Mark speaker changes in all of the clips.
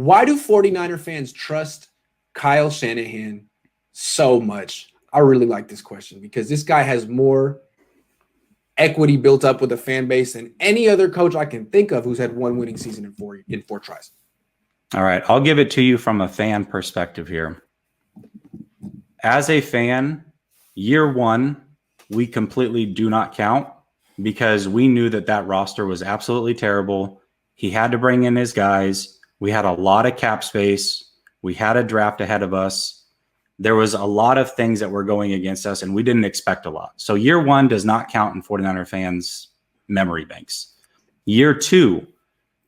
Speaker 1: Why do 49er fans trust Kyle Shanahan so much? I really like this question because this guy has more equity built up with a fan base than any other coach I can think of who's had one winning season in four tries.
Speaker 2: All right, I'll give it to you from a fan perspective here. As a fan, year one, we completely do not count because we knew that roster was absolutely terrible. He had to bring in his guys. We had a lot of cap space. We had a draft ahead of us. There was a lot of things that were going against us, and we didn't expect a lot. So year one does not count in 49er fans' memory banks. Year two,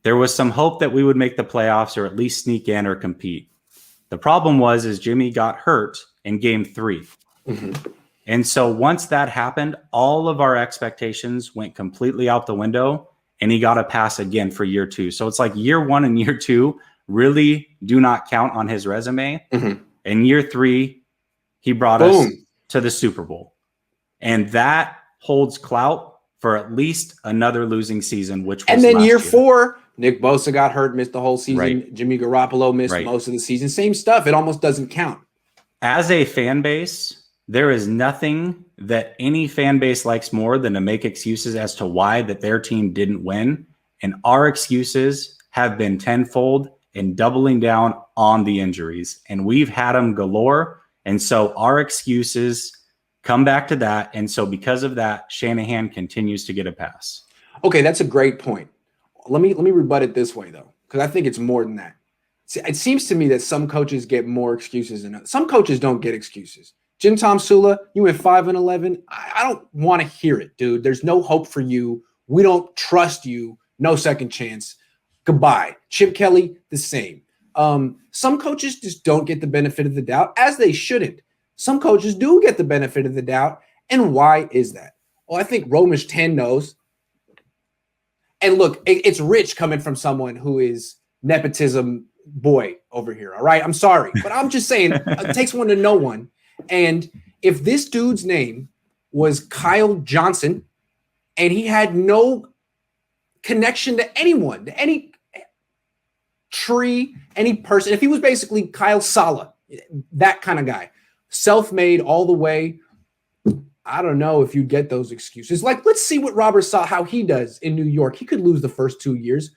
Speaker 2: there was some hope that we would make the playoffs or at least sneak in or compete. The problem is Jimmy got hurt in game 3. Mm-hmm. And so once that happened, all of our expectations went completely out the window, and he got a pass again for year 2. So it's like year 1 and year 2 really do not count on his resume. Mm-hmm. In year 3, he brought us to the Super Bowl. And that holds clout for at least another losing season, which was
Speaker 1: and then year 4, Nick Bosa got hurt, missed the whole season.
Speaker 2: Right.
Speaker 1: Jimmy Garoppolo missed most of the season. Same stuff. It almost doesn't count.
Speaker 2: As a fan base, there is nothing that any fan base likes more than to make excuses as to why that their team didn't win. And our excuses have been tenfold in doubling down on the injuries. And we've had them galore. And so our excuses come back to that. And so because of that, Shanahan continues to get a pass.
Speaker 1: Okay, that's a great point. Let me rebut it this way, though, because I think it's more than that. It seems to me that some coaches get more excuses than others. Some coaches don't get excuses. Jim Tomsula, you went 5-11. I don't want to hear it, dude. There's no hope for you. We don't trust you. No second chance. Goodbye. Chip Kelly, the same. Some coaches just don't get the benefit of the doubt, as they shouldn't. Some coaches do get the benefit of the doubt. And why is that? Well, I think Romish 10 knows. And look, it's rich coming from someone who is nepotism boy over here. All right. I'm sorry, but I'm just saying it takes one to know one. And if this dude's name was Kyle Johnson and he had no connection to anyone, to any tree, any person, if he was basically Kyle Saleh, that kind of guy, self-made all the way, I don't know if you get those excuses. Like, let's see what Robert Saleh, how he does in New York. He could lose the first 2 years.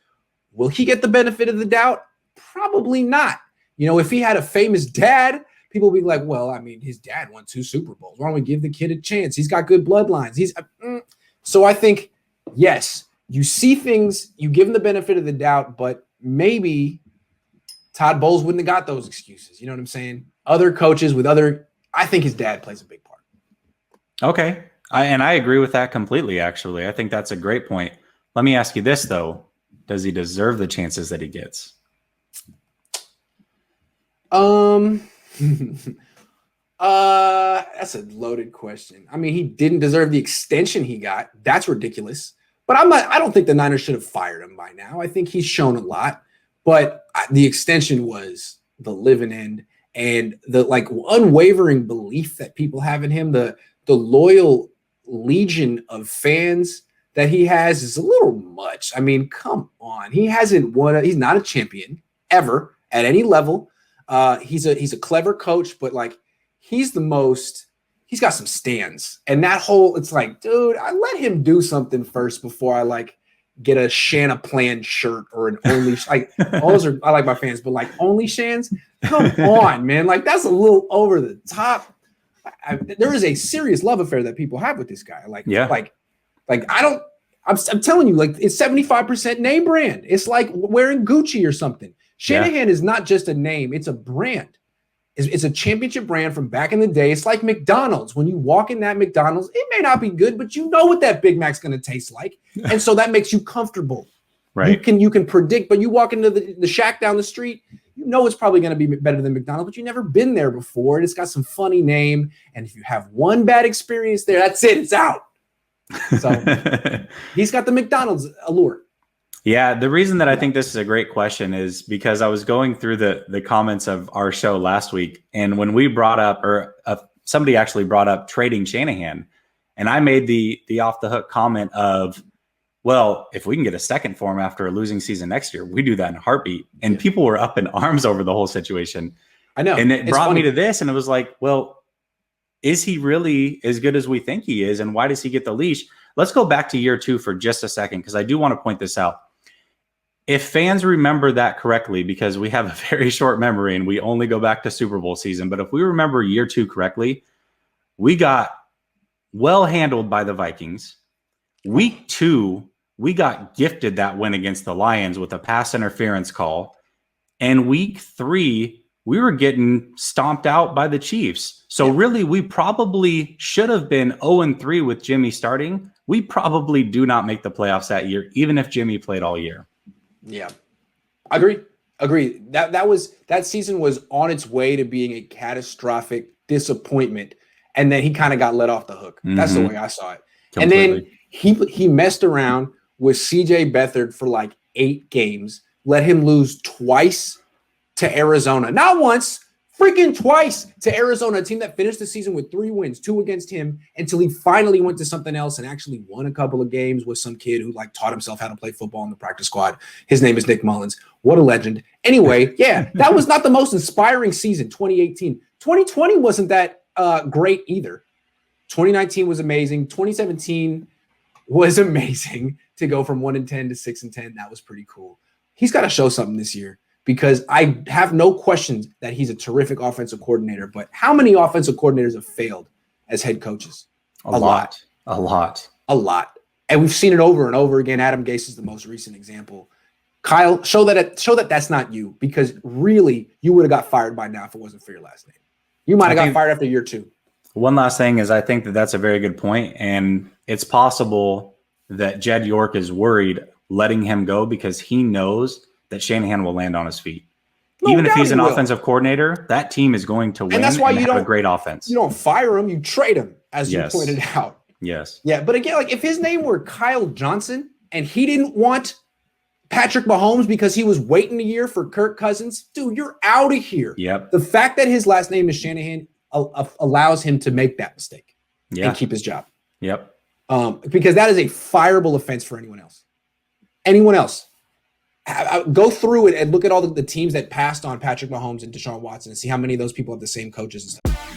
Speaker 1: Will he get the benefit of the doubt? Probably not. You know, if he had a famous dad, people would be like, well, I mean, his dad won 2 Super Bowls. Why don't we give the kid a chance? He's got good bloodlines. So I think, yes, you see things, you give him the benefit of the doubt, but maybe Todd Bowles wouldn't have got those excuses. You know what I'm saying? Other coaches I think his dad plays a big part.
Speaker 2: Okay. I agree with that completely, actually. I think that's a great point. Let me ask you this, though. Does he deserve the chances that he gets?
Speaker 1: That's a loaded question. I mean, he didn't deserve the extension he got. That's ridiculous. But I don't think the Niners should have fired him by now. I think he's shown a lot. But the extension was the living end, and the unwavering belief that people have in him, the loyal legion of fans that he has is a little much. I mean, come on. He hasn't won. He's not a champion ever at any level. He's a clever coach, but he's got some stands. And that whole, it's like, dude, I let him do something first before I get a Shanahan shirt or an only all those are, I like my fans, but only Shans, come on, man. That's a little over the top. There is a serious love affair that people have with this guy. I'm telling you, it's 75% name brand. It's like wearing Gucci or something. Shanahan is not just a name, it's a brand. It's a championship brand from back in the day. It's like McDonald's. When you walk in that McDonald's, it may not be good, but you know what that Big Mac's going to taste like. And so that makes you comfortable.
Speaker 2: Right.
Speaker 1: You can predict, but you walk into the shack down the street, you know it's probably going to be better than McDonald's, but you've never been there before. And it's got some funny name. And if you have one bad experience there, that's it. It's out. So he's got the McDonald's allure.
Speaker 2: Yeah, the reason that I think this is a great question is because I was going through the comments of our show last week, and when we brought up, somebody actually brought up trading Shanahan, and I made the off the hook comment of, well, if we can get a second for him after a losing season next year, we do that in a heartbeat. And people were up in arms over the whole situation.
Speaker 1: I know.
Speaker 2: And it brought me to this, and it was like, well, is he really as good as we think he is? And why does he get the leash? Let's go back to year 2 for just a second, because I do want to point this out. If fans remember that correctly, because we have a very short memory and we only go back to Super Bowl season, but if we remember year 2 correctly, we got well handled by the Vikings. Week 2, we got gifted that win against the Lions with a pass interference call. And week 3, we were getting stomped out by the Chiefs. So really, we probably should have been 0-3 with Jimmy starting. We probably do not make the playoffs that year, even if Jimmy played all year.
Speaker 1: Yeah, agree. That season was on its way to being a catastrophic disappointment, and then he kind of got let off the hook. That's the way I saw it. Completely. And then he messed around with CJ Beathard for like 8 games, let him lose twice to Arizona, not once, freaking twice to Arizona, a team that finished the season with 3 wins, 2 against him, until he finally went to something else and actually won a couple of games with some kid who like taught himself how to play football in the practice squad. His name is Nick Mullins. What a legend. Anyway, yeah, that was not the most inspiring season, 2018. 2020 wasn't that great either. 2019 was amazing. 2017 was amazing to go from 1-10 to 6-10. That was pretty cool. He's got to show something this year, because I have no questions that he's a terrific offensive coordinator. But how many offensive coordinators have failed as head coaches?
Speaker 2: A lot.
Speaker 1: And we've seen it over and over again. Adam Gase is the most recent example. Kyle, show that that's not you, because really you would have got fired by now if it wasn't for your last name. You might have got fired after year 2.
Speaker 2: One last thing is, I think that that's a very good point, and it's possible that Jed York is worried letting him go because he knows that Shanahan will land on his feet. Even if he's an offensive coordinator, that team is going to win, and that's why you have a great offense.
Speaker 1: You don't fire him, you trade him, as you pointed out.
Speaker 2: Yes.
Speaker 1: Yeah, but again, like if his name were Kyle Johnson and he didn't want Patrick Mahomes because he was waiting a year for Kirk Cousins, dude, you're out of here.
Speaker 2: Yep.
Speaker 1: The fact that his last name is Shanahan allows him to make that mistake and keep his job.
Speaker 2: Yep.
Speaker 1: Because that is a fireable offense for anyone else. Anyone else. Go through it and look at all the teams that passed on Patrick Mahomes and Deshaun Watson and see how many of those people have the same coaches and stuff.